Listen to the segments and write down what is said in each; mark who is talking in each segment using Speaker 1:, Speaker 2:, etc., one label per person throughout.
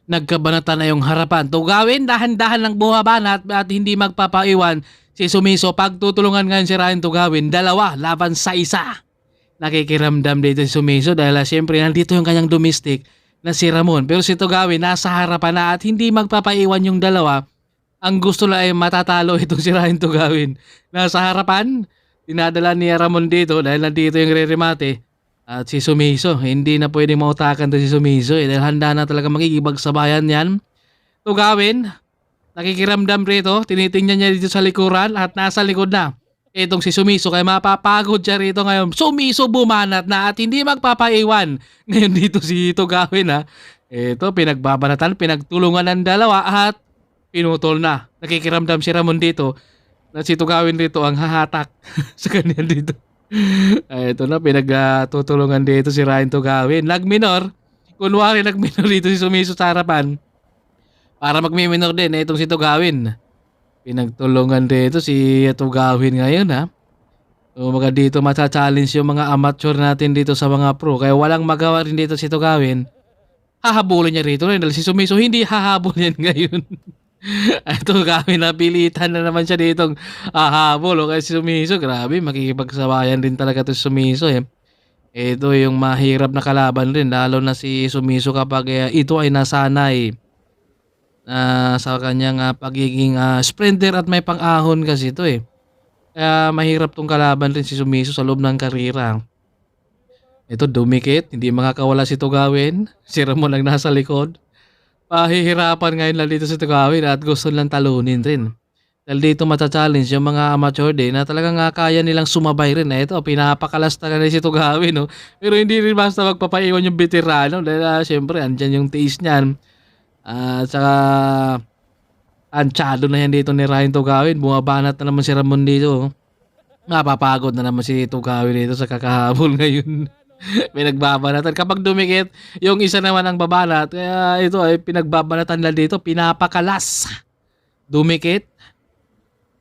Speaker 1: Nagkabanata na yung harapan. Tugawin, dahan-dahan lang bumabanat at hindi magpapaiwan si Sumiso. Pagtutulungan ngayon si Ryan Tugawin, dalawa laban sa isa. Nakikiramdam dito si Sumiso dahil siyempre nandito yung kanyang domestic na si Ramon. Pero si Tugawin nasa harapan na at hindi magpapaiwan yung dalawa. Ang gusto lang ay matatalo itong si Ryan Tugawin. Nasa harapan, dinadala ni Ramon dito dahil nandito yung re-remate. At si Sumiso, hindi na pwedeng mautakan to si Sumiso dahil handa na talaga makikipagsabayan yan. Tugawin, nakikiramdam rito, tinitingnan niya dito sa likuran at nasa likod na. Itong si Sumiso kaya mapapagod siya rito ngayon. Sumiso bumanat na at hindi magpapaiwan. Ngayon dito si Tugawin ha. Ito pinagbabanatan, pinagtulungan ng dalawa at pinutol na. Nakikiramdam si Ramon dito na si Tugawin dito ang hahatak sa kanya dito. Ito na, pinagtutulungan dito si Ryan Tugawin. Nagminor. Kunwari nagminor dito si Sumiso sa harapan. Para magmiminor din, itong si Tugawin. Pinagtulungan dito si Tugawin ngayon ha. So mga dito matcha-challenge yung mga amateur natin dito sa mga pro. Kaya walang magawa rin dito si Tugawin. Hahabulin niya rito rin dahil si Sumiso hindi hahabol yan ngayon. Ito kami napilitan na naman siya ditong hahabol. O kaya si Sumiso, grabe, makikipagsabayan din talaga ito si Sumiso eh. Ito yung mahirap na kalaban rin, lalo na si Sumiso kapag ito ay nasanay sa kanyang pagiging sprinter at may pang-ahon kasi ito eh. Kaya mahirap tong kalaban rin si Sumiso sa loob ng karera. Ito dumikit, hindi makakawala si Tugawin. Si Ramon lang nasa likod. Pahihirapan ngayon lang dito si Tugawin at gusto lang talunin rin. Dahil dito matcha-challenge yung mga amateur din na talagang kaya nilang sumabay rin. Ito, pinapakalas talaga si Tugawin. No? Pero hindi rin basta magpapaiwan yung veterano dahil syempre andyan yung tiis niyan. At saka ansyado na yan dito ni Ryan Tugawin. Bumabanat na naman si Ramon dito. Mapapagod na naman si Tugawin dito sa kakahabol ngayon. May nagbabanatan. Kapag dumikit, yung isa naman ang babanat. Kaya ito ay pinagbabanatan lang dito. Pinapakalas. Dumikit.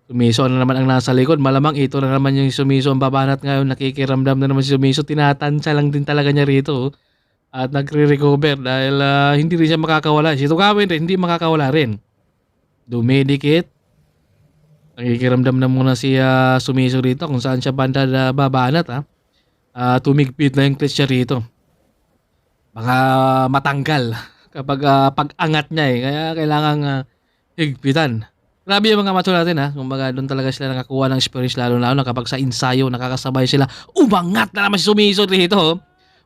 Speaker 1: Sumiso na naman ang nasa likod. Malamang ito na naman yung Sumiso ang babanat ngayon. Nakikiramdam na naman si Sumiso. Tinatansya lang din talaga niya rito. At nagre-recover dahil hindi rin siya makakawala. Si Tugawin rin, hindi makakawala rin. Dumidikit. Nakikiramdam na muna si Sumiso rito kung saan siya banda na babanat ha. Tumigpit na yung clutch niya rito. Baka matanggal kapag pag-angat niya eh. Kaya kailangang higpitan. Grabe yung mga macho natin ha. Kumbaga doon talaga sila nakakuha ng experience lalo na kapag sa ensayo nakakasabay sila. Umangat na naman si Sumiso rito.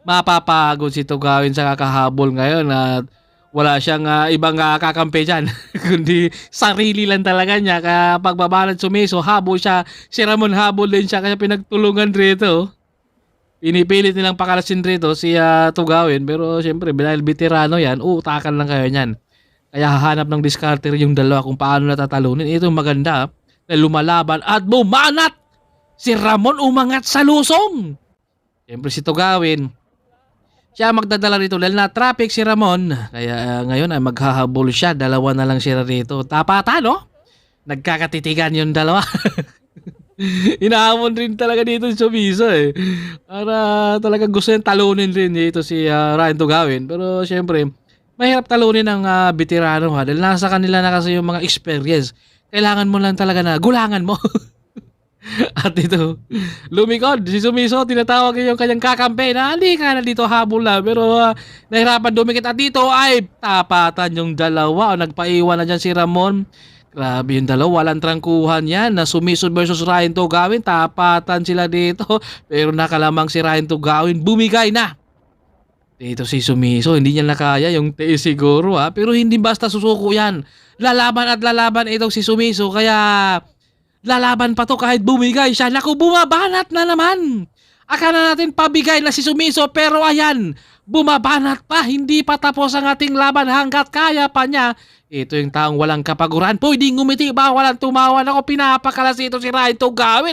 Speaker 1: Mapapagod si Tugawin sa kakahabol ngayon at wala siyang ibang kakampi dyan. Kundi sarili lang talaga niya. Kaya pagbabalat Sumiso, habol siya. Si Ramon habol din siya kaya pinagtulungan rito. Pinipilit nilang pakalasin rito si Tugawin pero siyempre dahil veterano yan, utakan lang kayo niyan. Kaya hahanap ng discarter yung dalawa kung paano natatalunin. Ito maganda na lumalaban at bumanat! Si Ramon umangat sa lusong! Siyempre si Tugawin, siya magdadala rito dahil na-traffic si Ramon. Kaya ngayon ay maghahabol siya. Dalawa na lang sila rito. Tapatan no? Nagkakatitigan yung dalawa. Inahamon rin talaga dito si Sumiso eh. Para talaga gusto niyang talunin rin dito si Ryan Tugawin. Pero syempre, mahirap talunin ng veterano ha. Dahil nasa kanila na kasi yung mga experience. Kailangan mo lang talaga na gulangan mo. At ito, lumikod. Si Sumiso, tinatawag yung kanyang kakampi na hindi ka na dito habol na. Pero nahirapan dumikit. At dito ay tapatan yung dalawa. O nagpaiwan na dyan si Ramon. Grabe yung dalawa, walang trangkuhan yan na Sumiso versus Ryan Tugawin, tapatan sila dito pero nakalamang si Ryan Tugawin, bumigay na dito si Sumiso, hindi niya nakaya yung tiis siguro ha, pero hindi basta susuko yan, lalaban at lalaban itong si Sumiso, kaya lalaban pa to kahit bumigay siya. Naku, bumabanat na naman, akala natin pabigay na si Sumiso pero ayan, bumabanat pa, hindi pa tapos ang ating laban hanggat kaya pa niya. Ito yung taong walang kapaguran. Pwedeng ngumiti ba? Walang tumawa. Ako pinapakalas ito si Ryan Tugawin.